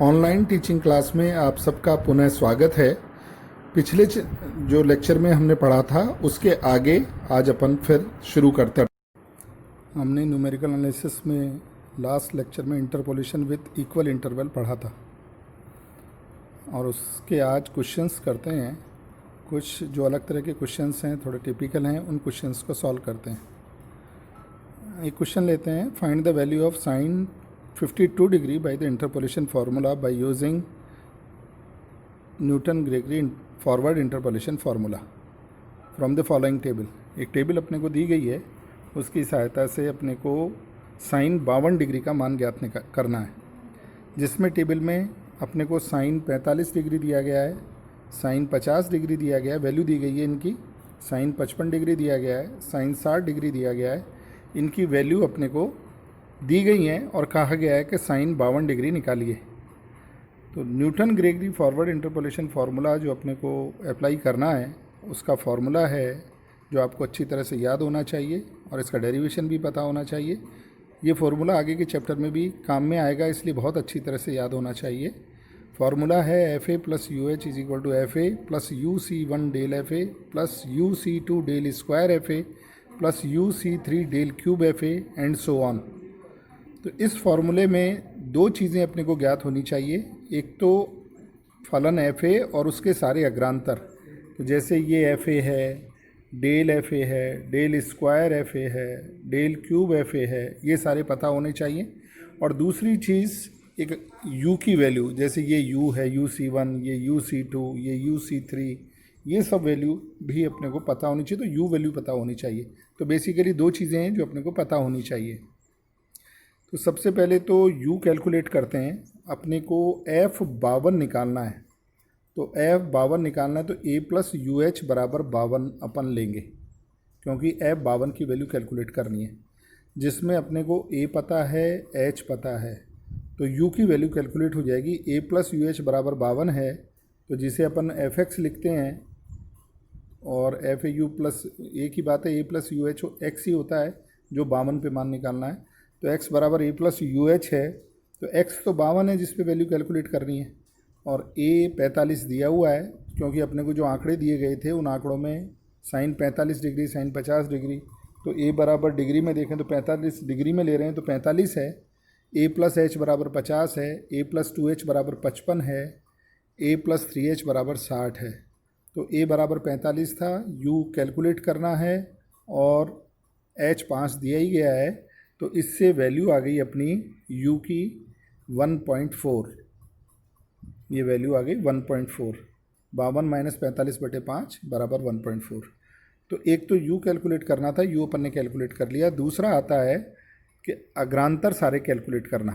Online teaching class में आप सबका पुनः स्वागत है। पिछले जो लेक्चर में हमने पढ़ा था उसके आगे आज अपन फिर शुरू करते हैं। हमने न्यूमेरिकल एनालिसिस में लास्ट लेक्चर में इंटरपोलेशन विथ इक्वल इंटरवल पढ़ा था और उसके आज क्वेश्चंस करते हैं। कुछ जो अलग तरह के क्वेश्चंस हैं, थोड़े टिपिकल हैं, उन क्वेश्चंस को सॉल्व करते हैं। एक क्वेश्चन लेते हैं, find the value of sine 52 degree by the interpolation formula by using Newton-Gregory forward interpolation formula from the following table। एक टेबल अपने को दी गई है, उसकी सहायता से अपने को साइन 52 डिग्री का मान ज्ञात करना है, जिसमें टेबल में अपने को साइन 45 डिग्री दिया गया है, साइन 50 डिग्री दिया गया है, वैल्यू दी गई है इनकी, साइन 55 डिग्री दिया गया है, साइन 60 डिग्री दिया गया है। इनकी वैल्यू अपने को दी गई हैं और कहा गया है कि साइन 52 डिग्री निकालिए। तो Newton Gregory forward interpolation formula जो अपने को अप्लाई करना है, उसका फार्मूला है जो आपको अच्छी तरह से याद होना चाहिए और इसका डेरिवेशन भी पता होना चाहिए। ये फार्मूला आगे के चैप्टर में भी काम में आएगा, इसलिए बहुत अच्छी तरह से याद होना चाहिए। फार्मूला है F A plus U H is equal to F A plus U C 1 del F A plus U C 2 del square F A plus U C 3 del cube F A and so on. तो इस फॉर्मूले में दो चीज़ें अपने को ज्ञात होनी चाहिए, एक तो फलन एफ ए और उसके सारे अग्रांतर। तो जैसे ये एफ ए है, डेल एफ ए है, डेल स्क्वायर एफ ए है, डेल क्यूब एफ ए है, ये सारे पता होने चाहिए। और दूसरी चीज़ एक यू की वैल्यू, जैसे ये यू है, यू सी 1, ये यू सी 2, ये यू सी 3, ये सब वैल्यू भी अपने को पता होनी चाहिए। तो यू वैल्यू पता होनी चाहिए। तो बेसिकली दो चीज़ें हैं जो अपने को पता होनी चाहिए। तो सबसे पहले तो u कैलकुलेट करते हैं। अपने को f 52 निकालना है, तो f 52 निकालना है तो a प्लस यू एच बराबर 52 अपन लेंगे, क्योंकि f 52 की वैल्यू कैलकुलेट करनी है, जिसमें अपने को a पता है, h पता है। तो u की वैल्यू कैलकुलेट हो जाएगी। a प्लस यू एच बराबर 52 है, तो जिसे अपन fx लिखते हैं, और f A you plus a की बात है, a plus U H x ही होता है जो 52 पे मान निकालना है। तो x बराबर a प्लस यू एच है, तो x तो 52 है जिस पे वैल्यू कैलकुलेट करनी है, और a 45 दिया हुआ है, क्योंकि अपने को जो आंकड़े दिए गए थे उन आंकड़ों में साइन 45 डिग्री, साइन 50 डिग्री, तो a बराबर डिग्री में देखें तो 45 डिग्री में ले रहे हैं तो 45 है। a प्लस एच बराबर 50 है, a प्लस 2h बराबर 55 है, a प्लस 3h बराबर 60 है। तो a बराबर 45 था, u कैलकुलेट करना है और h 5 दिया ही गया है, तो इससे वैल्यू आ गई अपनी u की 1.4। ये वैल्यू आ गई 1.4। 52 माइनस 45/5 बराबर 1.4। तो एक तो u कैलकुलेट करना था, u अपन ने कैलकुलेट कर लिया। दूसरा आता है कि अग्रांतर सारे कैलकुलेट करना।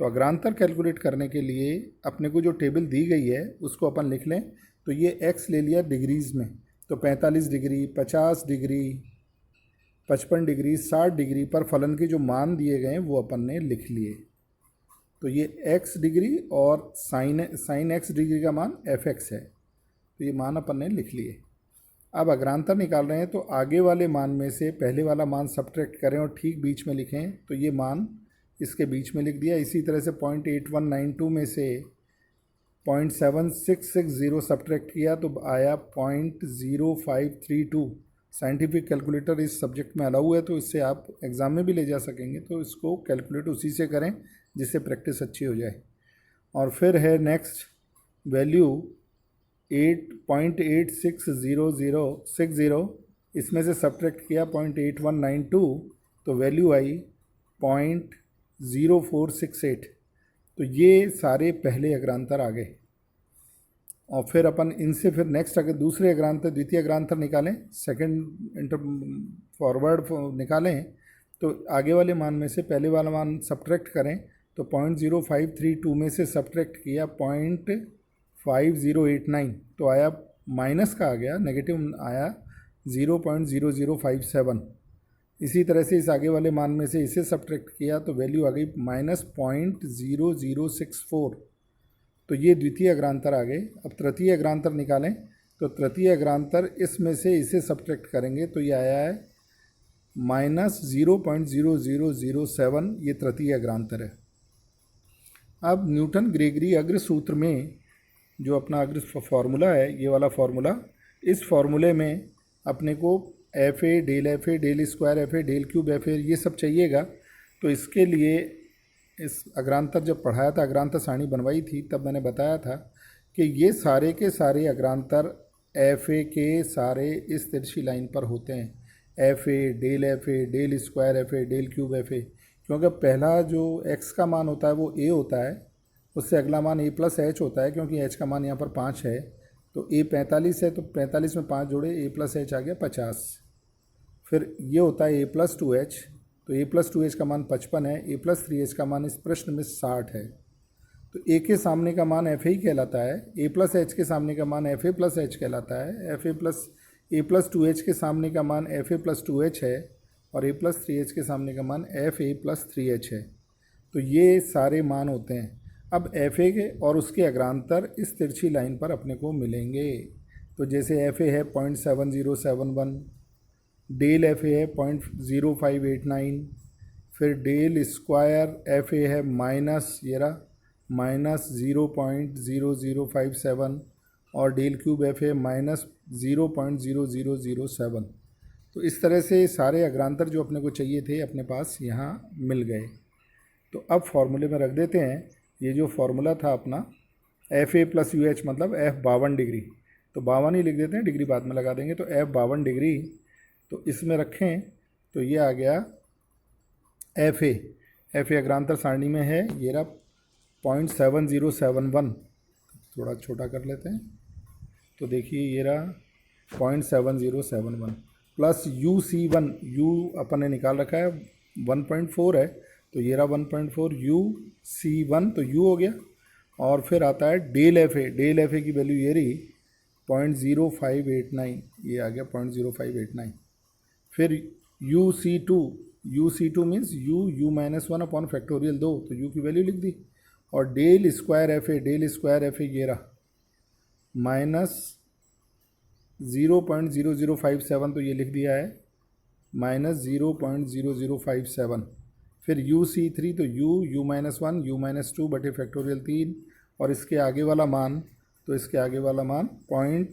तो अग्रांतर कैलकुलेट करने के लिए अपने को जो टेबल दी गई है उसको अपन लिख लें। तो ये x ले लिया डिग्रीज़ में, तो 45 डिग्री, 50 डिग्री, 55 डिग्री, 60 डिग्री पर फलन के जो मान दिए गए हैं वो अपन ने लिख लिए। तो ये x डिग्री और साइन x डिग्री का मान fx है, तो ये मान अपन ने लिख लिए। अब अग्रांतर निकाल रहे हैं, तो आगे वाले मान में से पहले वाला मान सब्ट्रैक्ट करें और ठीक बीच में लिखें। तो ये मान इसके बीच में लिख दिया। इसी तरह से 0.8192 में से 0.7660 सब्ट्रैक्ट किया तो आया 0.0532। साइंटिफिक कैलकुलेटर इस सब्जेक्ट में अलाउ है, तो इससे आप एग्ज़ाम में भी ले जा सकेंगे। तो इसको कैलकुलेट उसी से करें जिससे प्रैक्टिस अच्छी हो जाए। और फिर है नेक्स्ट वैल्यू 8.860060, इसमें से सब्ट्रैक्ट किया 0.8192, तो वैल्यू आई 0.0468। तो ये सारे पहले अग्रांतर आ गए। और फिर अपन इनसे फिर नेक्स्ट अगर दूसरे अग्रांतर, द्वितीय अग्रांतर निकालें, सेकंड इंटर फॉरवर्ड निकालें, तो आगे वाले मान में से पहले वाला मान सब्ट्रैक्ट करें। तो 0.0532 में से सब्ट्रैक्ट किया 0.5089, तो आया माइनस का आ गया, नेगेटिव आया 0.0057। इसी तरह से इस आगे वाले मान में से इसे सब्ट्रैक्ट किया तो वैल्यू आ गई माइनस 0.0064। तो ये द्वितीय अग्रांतर आ गए। अब तृतीय अग्रांतर निकालें, तो तृतीय अग्रांतर इसमें से इसे सब्ट्रैक्ट करेंगे तो ये आया है माइनस 0.0007। ये तृतीय अग्रांतर है। अब न्यूटन ग्रेगरी अग्र सूत्र में जो अपना अग्र फार्मूला है, ये वाला फार्मूला, इस फार्मूले में अपने को F A del square F A del cube F A ये सब चाहिएगा। तो इसके लिए इस अग्रांतर जब पढ़ाया था, अग्रांतर सारणी बनवाई थी, तब मैंने बताया था कि ये सारे के सारे अग्रांतर एफ ए के सारे इस तिरछी लाइन पर होते हैं, F A del square F A del cube F A. क्योंकि पहला जो x का मान होता है वो a होता है, उससे अगला मान a प्लस एच होता है, क्योंकि h का मान यहाँ पर 5 है। तो a 45 है, तो 45 में 5 जोड़े a प्लस एच आ गया 50। फिर ये होता है a प्लस 2h, तो a प्लस 2h का मान 55 है, a प्लस 3h का मान इस प्रश्न में 60 है। तो a के सामने का मान एफ ए ही कहलाता है, a प्लस एच के सामने का मान एफ ए प्लस एच कहलाता है, a प्लस 2h के सामने का मान एफ ए प्लस 2h है, और a प्लस 3h के सामने का मान एफ ए प्लस 3h है। तो ये सारे मान होते हैं। अब एफ ए के और उसके अग्रांतर इस तिरछी लाइन पर अपने को मिलेंगे। तो जैसे एफ ए है 0.7071, डेल एफ ए है 0.0589, फिर डेल स्क्वायर एफ ए है माइनस 0.0057, और del cube F A minus 0.0007। तो इस तरह से सारे अग्रांतर जो अपने को चाहिए थे अपने पास यहाँ मिल गए। तो अब फॉर्मूले में रख देते हैं। ये जो फार्मूला था अपना F A plus U H मतलब एफ 52 डिग्री, तो 52 ही लिख देते हैं, डिग्री बाद में लगा देंगे। तो एफ 52 डिग्री, तो इसमें रखें तो ये आ गया एफ ए अग्रांतर सारणी में है, ये रहा 0.7071, थोड़ा छोटा कर लेते हैं। तो देखिए ये रहा 0.7071 plus U C one, U अपन ने निकाल रखा है 1.4 है, तो ये रहा 1.4 यू सी वन, तो यू हो गया। और फिर आता है डेल एफ ए की वैल्यू ये रही 0.0589, ये आ गया 0.0589। फिर U C two means U minus 1 upon factorial 2, तो यू की वैल्यू लिख दी। और डेल स्क्वायर एफ ए ये रहा माइनस 0.0057, तो ये लिख दिया है माइनस 0.0057। फिर यू सी थ्री, तो यू माइनस 1 यू माइनस 2 बटे फैक्टोरियल 3, और इसके आगे वाला मान, तो इसके आगे वाला मान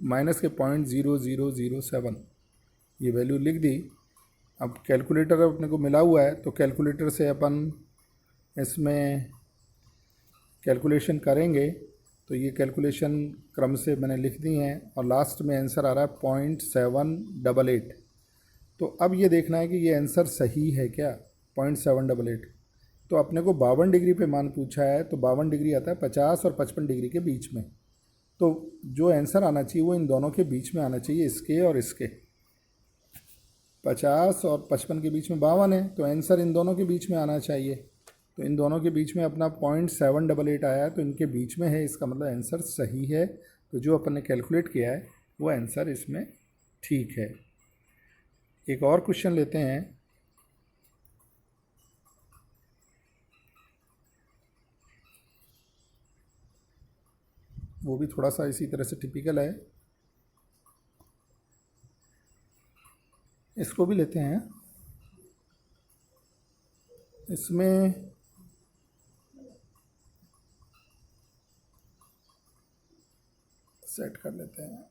माइनस के 0.0007, ये वैल्यू लिख दी। अब कैलकुलेटर अपने को मिला हुआ है, तो कैलकुलेटर से अपन इसमें कैलकुलेशन करेंगे। तो ये कैलकुलेशन क्रम से मैंने लिख दी हैं, और लास्ट में आंसर आ रहा है 0.788। तो अब ये देखना है कि ये आंसर सही है क्या, 0.788। तो अपने को 52 डिग्री पे मान पूछा है, तो 52 डिग्री आता है 50 और 55 डिग्री के बीच में। तो जो आंसर आना चाहिए वो इन दोनों के बीच में आना चाहिए, इसके और इसके। 50 और 55 के बीच में 52 है, तो आंसर इन दोनों के बीच में आना चाहिए। तो इन दोनों के बीच में अपना 0.788 आया, तो इनके बीच में है, इसका मतलब आंसर सही है। तो जो अपन ने कैलकुलेट किया है वो आंसर इसमें ठीक है। एक और क्वेश्चन लेते हैं। वो भी थोड़ा सा इसी तरह से टिपिकल है, इसको भी लेते हैं। इसमें सेट कर लेते हैं।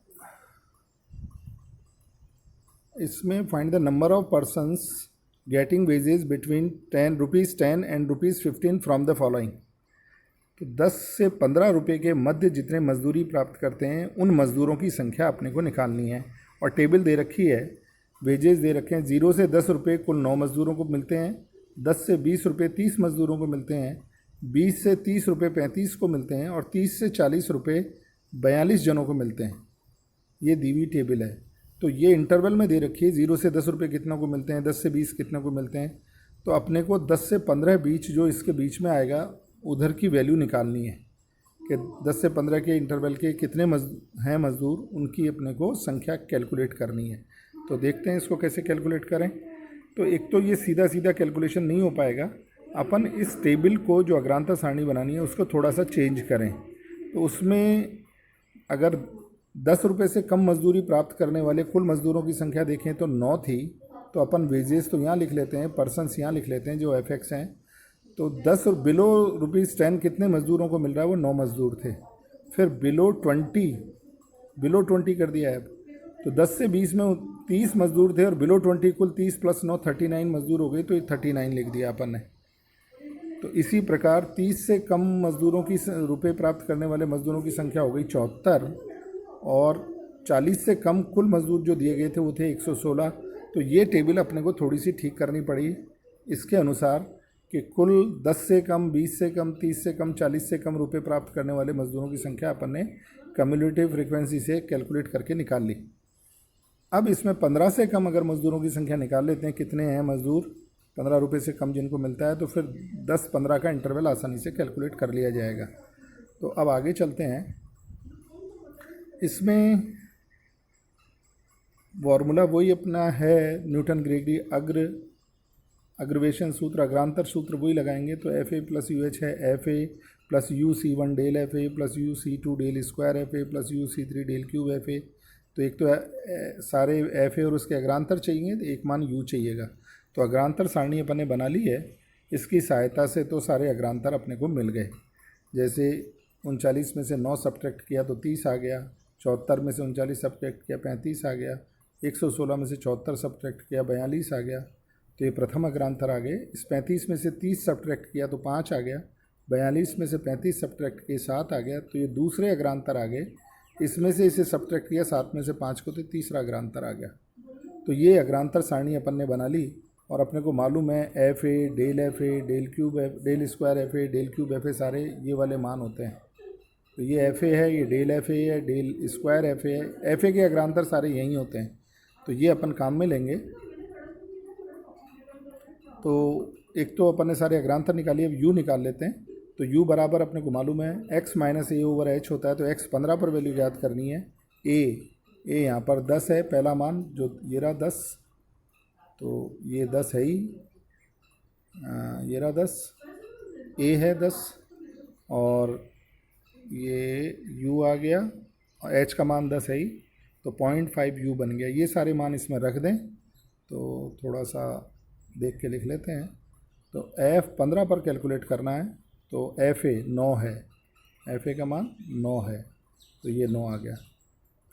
इसमें find the number of persons getting wages between ₹10 and ₹15 from the following. तो 10 से 15 रुपये के मध्य जितने मजदूरी प्राप्त करते हैं उन मज़दूरों की संख्या अपने को निकालनी है। और टेबल दे रखी है, वेजेस दे रखे हैं। 0 से 10 रुपये कुल 9 मज़दूरों को मिलते हैं, 10 से 20 रुपये 30 मज़दूरों को मिलते हैं, 20 से 30 रुपये 35 को मिलते हैं, और 30 से 40 रुपये 42 जनों को मिलते हैं। ये दी हुई टेबल है। तो ये इंटरवल में दे रखी है, 0 से 10 रुपये कितनों को मिलते हैं, 10 से 20 कितनों को मिलते हैं। तो अपने को 10 से 15 बीच जो इसके बीच में आएगा उधर की वैल्यू निकालनी है कि 10 से 15 के इंटरवल के कितने हैं मज़दूर, उनकी अपने को संख्या कैलकुलेट करनी है। तो देखते हैं इसको कैसे कैलकुलेट करें। तो एक तो ये सीधा सीधा कैलकुलेशन नहीं हो पाएगा, अपन इस टेबल को जो अग्रांतर सारणी बनानी है उसको थोड़ा सा चेंज करें। तो उसमें अगर 10 रुपये से कम मजदूरी प्राप्त करने वाले कुल मज़दूरों की संख्या देखें तो 9 थी। तो अपन वेजेस तो यहाँ लिख लेते हैं, पर्सन्स यहाँ लिख लेते हैं जो एफ एक्स हैं। तो 10 और बिलो ₹10 कितने मज़दूरों को मिल रहा है? वो 9 मज़दूर थे। फिर बिलो 20 कर दिया है। तो 10 से 20 में 30 मज़दूर थे और बिलो 20 कुल 30 + 9 39 मज़दूर हो गए, तो ये 39 लिख दिया अपन ने। तो इसी प्रकार 30 से कम मज़दूरों की रुपए प्राप्त करने वाले मज़दूरों की संख्या हो गई 74, और 40 से कम कुल मज़दूर जो दिए गए थे वो थे 116। तो ये टेबल अपने को थोड़ी सी ठीक करनी पड़ी इसके अनुसार कि कुल 10 से कम, 20 से कम, 30 से कम, 40 से कम रुपए प्राप्त करने वाले मज़दूरों की संख्या अपन ने कम्युलेटिव फ्रीक्वेंसी से कैलकुलेट करके निकाल ली। अब इसमें 15 से कम अगर मज़दूरों की संख्या निकाल लेते हैं, कितने हैं मज़दूर 15 रुपये से कम जिनको मिलता है, तो फिर 10-15 का इंटरवल आसानी से कैलकुलेट कर लिया जाएगा। तो अब आगे चलते हैं। इसमें फॉर्मूला वही अपना है, न्यूटन ग्रेगरी अग्रवेशन सूत्र, अग्रांतर सूत्र वही लगाएंगे। तो FA + UH है FA + UC1 del FA + UC2 del square FA + UC3 del cube FA। तो एक तो सारे FA और उसके अग्रांतर चाहिए, तो एक मान U चाहिएगा। तो अग्रांतर सारणी अपन ने बना ली है। इसकी सहायता से तो सारे अग्रांतर अपने को मिल गए। जैसे 39 में से 9 सब्ट्रैक्ट किया तो 30 आ गया, 74 में से 39 सब्ट्रैक्ट किया 35 आ गया, 116 में से 74 सब्ट्रैक्ट किया 42 आ गया। तो ये प्रथम अग्रांतर आ गए। इस 35 में से 30 सब्ट्रैक्ट किया तो 5 आ गया, 42 में से 35 सब्ट्रैक्ट किए 7 आ गया, तो ये दूसरे अग्रांतर आ गए। इसमें से इसे सब्ट्रैक्ट किया 7 में से 5 को, तो तीसरा अग्रांतर आ गया। तो ये अग्रांतर सारणी अपन ने बना ली, और अपने को मालूम है FA del cube del square FA del cube FA सारे ये वाले मान होते हैं। तो ये FA है, ये डेल FA है, डेल स्क्वायर FA है। FA के अग्रांतर सारे यही होते हैं, तो ये अपन काम में लेंगे। तो एक तो अपन ने सारे अग्रांतर निकालिए, अब U निकाल लेते हैं। तो U बराबर अपने को मालूम है x - A/h होता है। तो x 15 पर वैल्यू याद करनी है। A यहाँ पर 10 है, पहला मान जो ये रहा 10, तो ये 10 है ही, ये रहा 10, A है 10, और ये U आ गया, और h का मान 10 है ही, तो 0.5 U बन गया। ये सारे मान इसमें रख दें, तो थोड़ा सा देख के लिख लेते हैं। तो F 15 पर कैलकुलेट करना है, तो FA 9 है, FA का मान 9 है, तो ये 9 आ गया।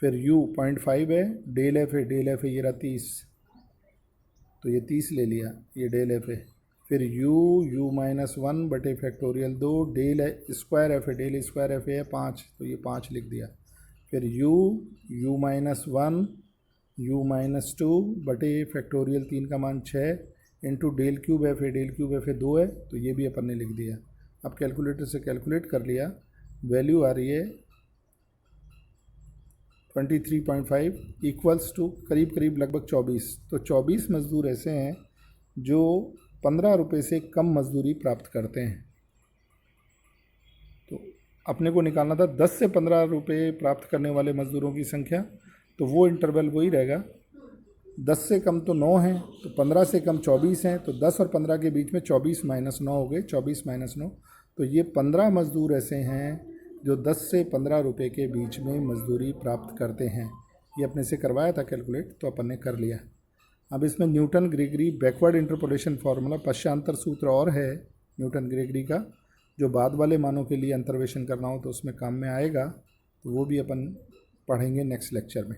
फिर U 0.5 है, डेल FA ये रहा 30, तो ये 30 ले लिया, ये डेल FA। फिर U -1 बटे फैक्टोरियल 2 डेल स्क्वायर FA है 5, तो ये 5 लिख दिया। फिर U -1 U -2 बटे फैक्टोरियल 3 का मान 6 इंटू डेल क्यूब FA 2 है, तो ये भी अपन ने लिख दिया। अब कैलकुलेटर से कैलकुलेट कर लिया, वैल्यू आ रही है 23.5 इक्वल्स टू करीब लगभग 24। तो 24 मज़दूर ऐसे हैं जो 15 रुपये से कम मजदूरी प्राप्त करते हैं। तो अपने को निकालना था 10 से 15 रुपये प्राप्त करने वाले मज़दूरों की संख्या, तो वो इंटरवल वही रहेगा। 10 से कम तो 9 हैं, तो 15 से कम 24 हैं, तो 10 और 15 के बीच में 24 - 9 हो गए, 24 - 9। तो ये 15 मज़दूर ऐसे हैं जो 10 से 15 रुपये के बीच में मजदूरी प्राप्त करते हैं। ये अपने से करवाया था कैलकुलेट, तो अपन ने कर लिया। अब इसमें Newton Gregory backward interpolation formula, पश्चांतर सूत्र और है न्यूटन ग्रेगरी का, जो बाद वाले मानों के लिए अंतर्वेशन करना हो तो उसमें काम में आएगा, तो वो भी अपन पढ़ेंगे नेक्स्ट लेक्चर में।